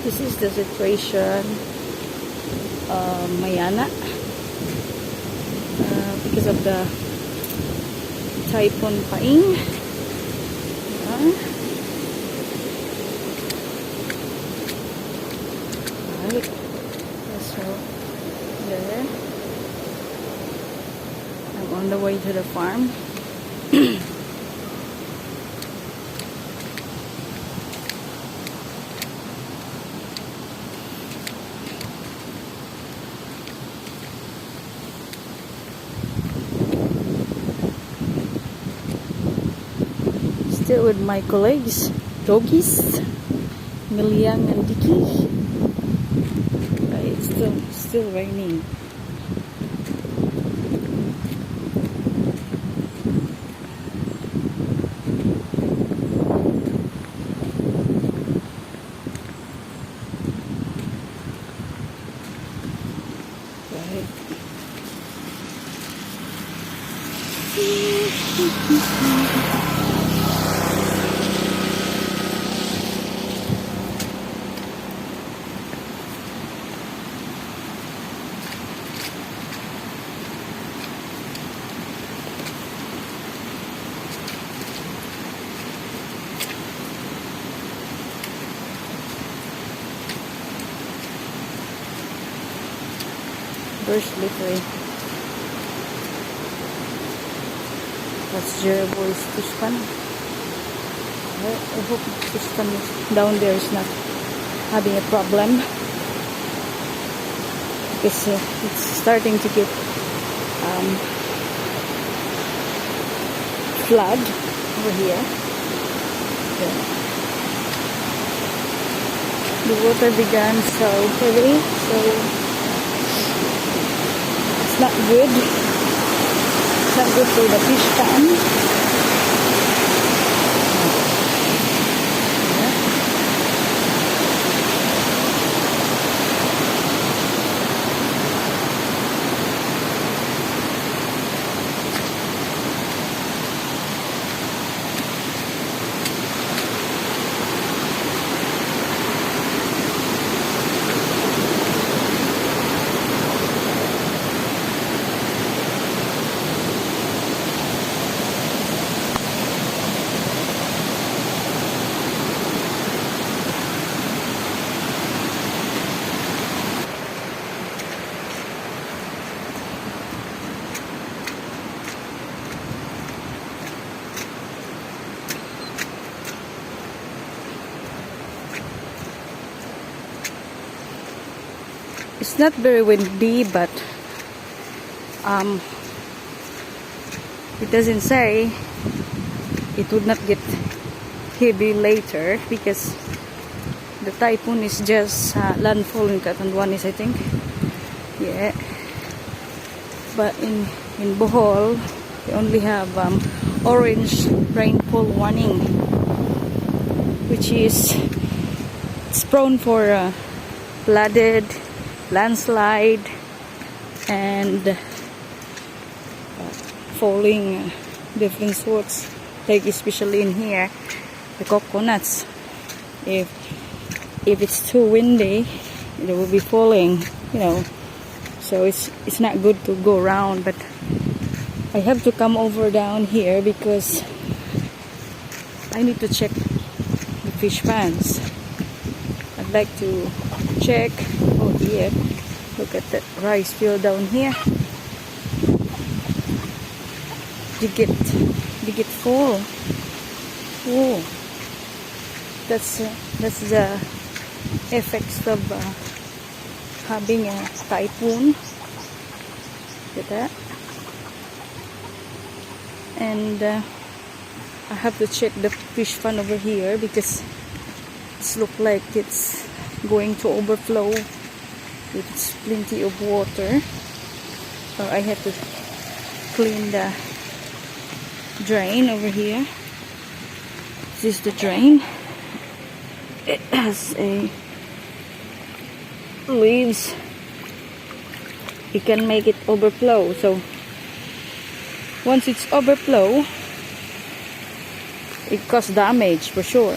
This is the situation Mayana because of the Typhoon Paing. Right, so there I'm on the way to the farm. Still with my colleagues, doggies, Miliang and Dicky. It's still raining. Right. Very slippery. That's Jereboy's fish pan. I hope fish pan down there is not having a problem, because it's starting to get flood over here. Yeah. The water began so heavy, so it's not good. It's not good for the fish pan. It's not very windy, but it doesn't say it would not get heavy later, because the typhoon is just landfall in Catanduanes, I think. Yeah, but in Bohol we only have orange rainfall warning, which is it's prone for flooded, landslide, and falling different sorts, like especially in here, the coconuts. If it's too windy, it will be falling, so it's not good to go around. But I have to come over down here because I need to check the fish pans. I'd like to check. Oh dear, look at that rice field down here. Did it fall? Oh, that's the effects of having a typhoon. Look at that. And I have to check the fish pond over here because it looks like it's going to overflow with plenty of water. So I have to clean the drain over here. This is the drain. It has a leaves. You can make it overflow. So once it's overflow, it causes damage for sure.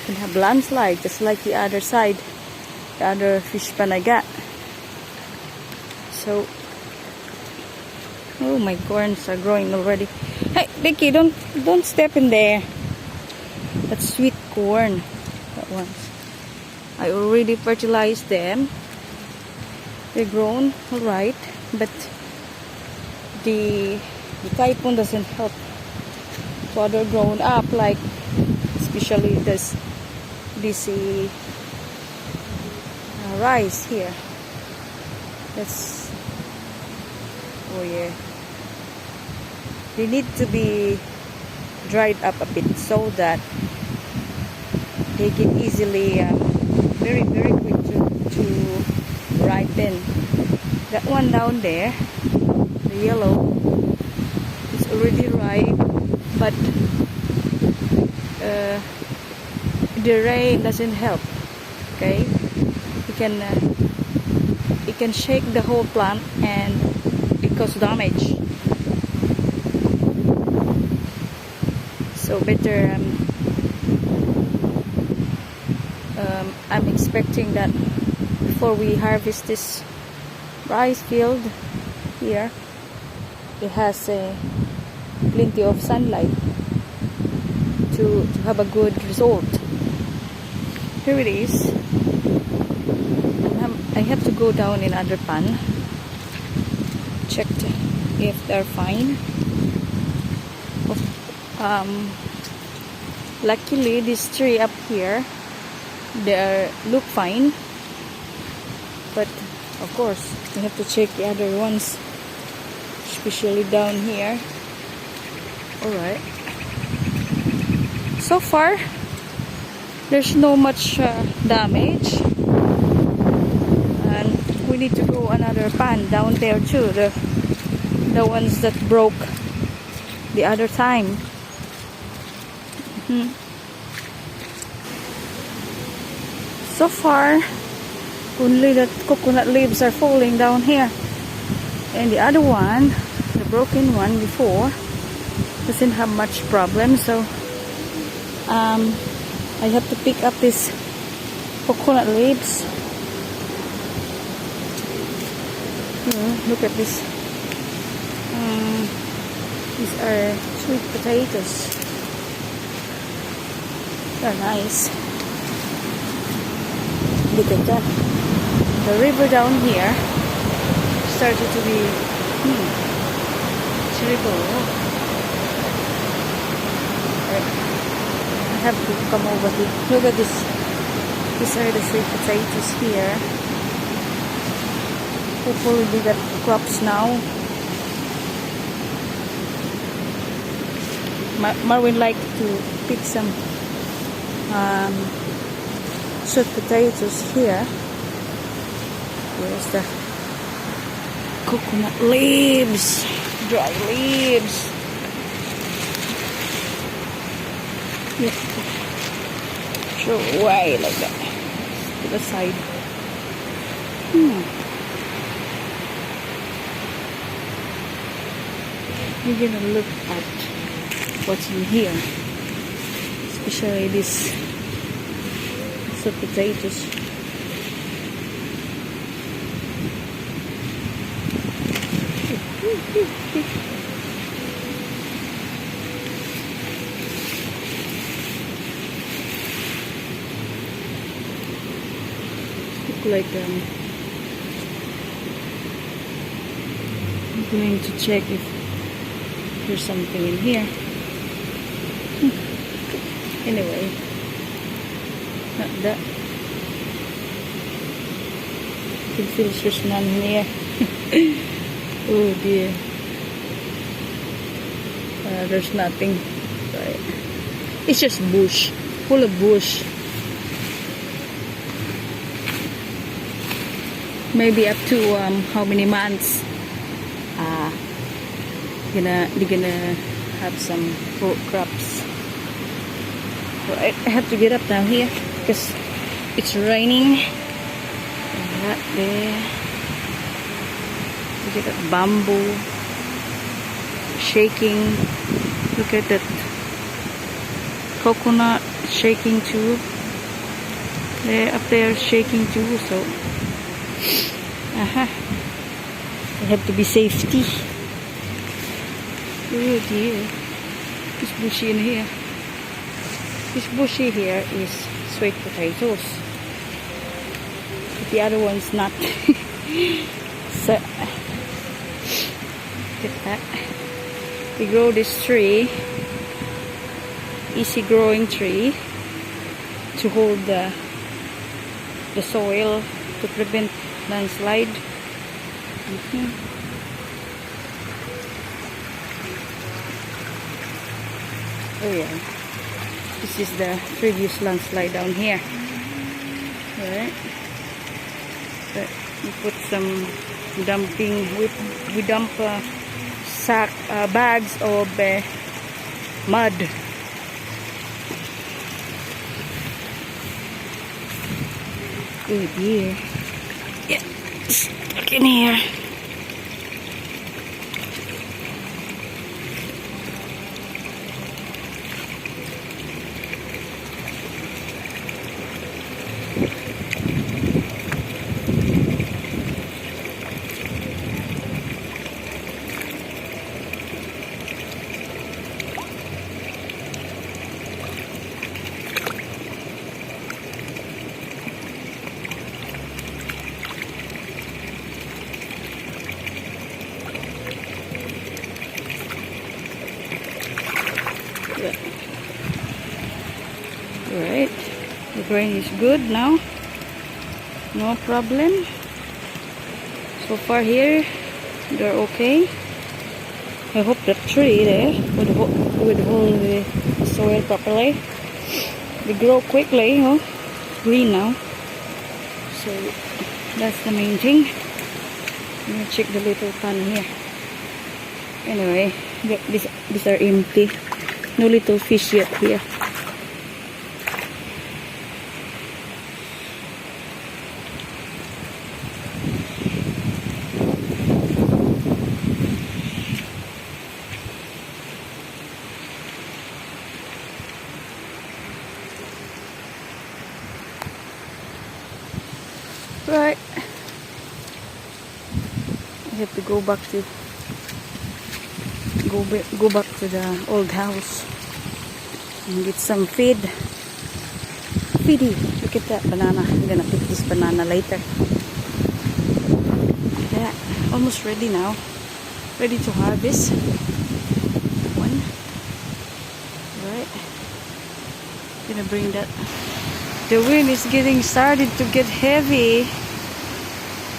can have landslide just like the other side, the other fish pan I got. So, oh, my corns are growing already. Hey, Vicky, don't step in there. That's sweet corn. That one's. I already fertilized them. They're grown alright, but the typhoon doesn't help. So they're grown up, like especially this rice here. That's, oh yeah. They need to be dried up a bit so that they can easily very quick to ripen. That one down there, the yellow, is already ripe, but the rain doesn't help. Okay, it can shake the whole plant and it cause damage. So better. I'm expecting that before we harvest this rice field here, it has plenty of sunlight to have a good result. Here it is. I have to go down in other pan, check if they're fine. Luckily this tree up here, they look fine, but of course we have to check the other ones, especially down here. Alright, so far there's no much damage, and we need to go another pan down there too, the ones that broke the other time. So far only the coconut leaves are falling down here, and the other one, the broken one before, doesn't have much problem. So I have to pick up these coconut leaves. Look at this. These are sweet potatoes. They're nice. Look at that. The river down here started to be terrible. I have to come over here. Look at this. These are the sweet potatoes here. Hopefully we got crops now. Marvin liked to pick some sweet potatoes here. Here's the coconut leaves, dry leaves. Yeah. Throw away like that. To the side. We're gonna look at what's in here, especially this sweet potatoes. Look like I'm going to check if there's something in here. Anyway, not that. I can feel there's none here. Oh dear. There's nothing. Right. It's just bush, full of bush. Maybe up to how many months they're gonna have some fruit crops. So I have to get up down here because it's raining. And that there. Look at that bamboo shaking. Look at that coconut shaking too. They're up there shaking too, so they have to be safety. Oh dear, it's bushy in here. This bushy here is sweet potatoes, but the other one's not. So look at that. We grow this tree, easy growing tree, to hold the soil to prevent landslide. Oh yeah, this is the previous landslide down here. Alright, but we put some dumping. We dump bags of mud. Oh dear. Yeah, stuck in here. Alright, the grain is good now, no problem. So far here, they're okay. I hope that tree there would hold the soil properly. They grow quickly, huh? Green now. So that's the main thing. I'm gonna check the little pan here. Anyway, these are empty. No little fish yet here. Right, I have to go back to the old house and get some feedy. Look at that banana. I'm gonna pick this banana later. Yeah, almost ready now. Ready to harvest. One. Right. Gonna bring that. The wind is started to get heavy.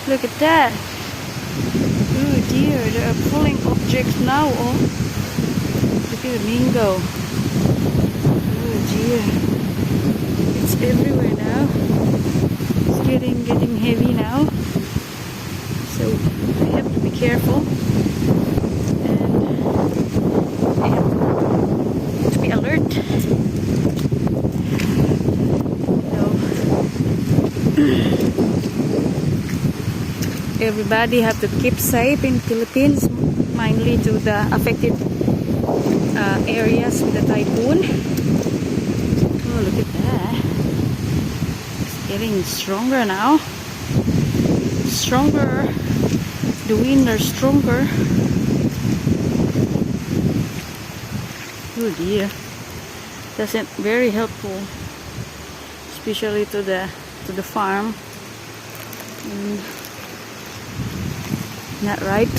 Look at that. Oh dear, they are pulling objects now. Oh, look at the mango. Oh dear, it's everywhere now. It's getting heavy now. So I have to be careful, and I have to be alert. Everybody have to keep safe in Philippines, mainly to the affected areas with the typhoon. Oh, look at that. It's getting stronger now. Stronger. The wind are stronger. Oh dear. That's very helpful, especially to the farm. Not right.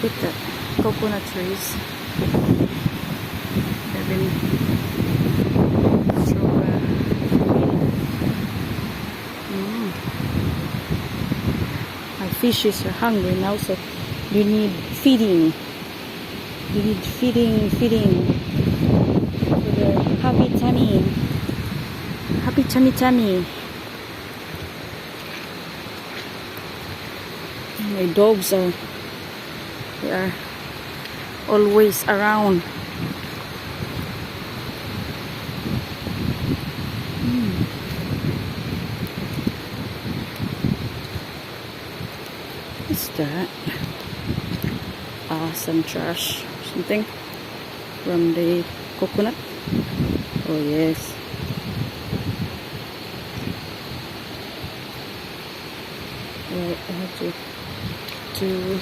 Look at the coconut trees. They've been through my fishes are hungry now, so you need feeding. You need feeding. Happy tummy. My dogs are always around. What's that? Some trash, something from the coconut. Oh yes. Right, I have to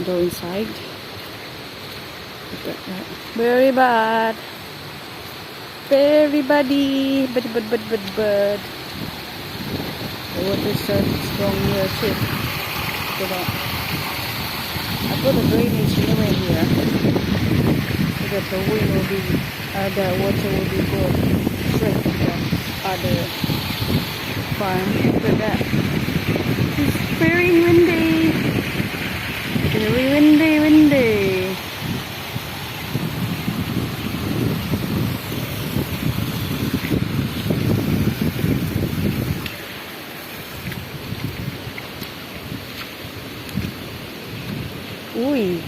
go inside. Look at that. Very bad. Very buddy. Bud. The water starts strong here too. Look at that. I put a drainage anyway here so that the wind will be, the water will be going straight to the other farm. Look at that. It's very windy. Very windy. Ooh.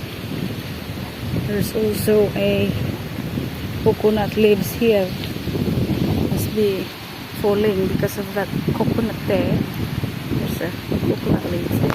There's also a coconut leaves here. Must be falling because of that coconut there. There's a coconut leaves there.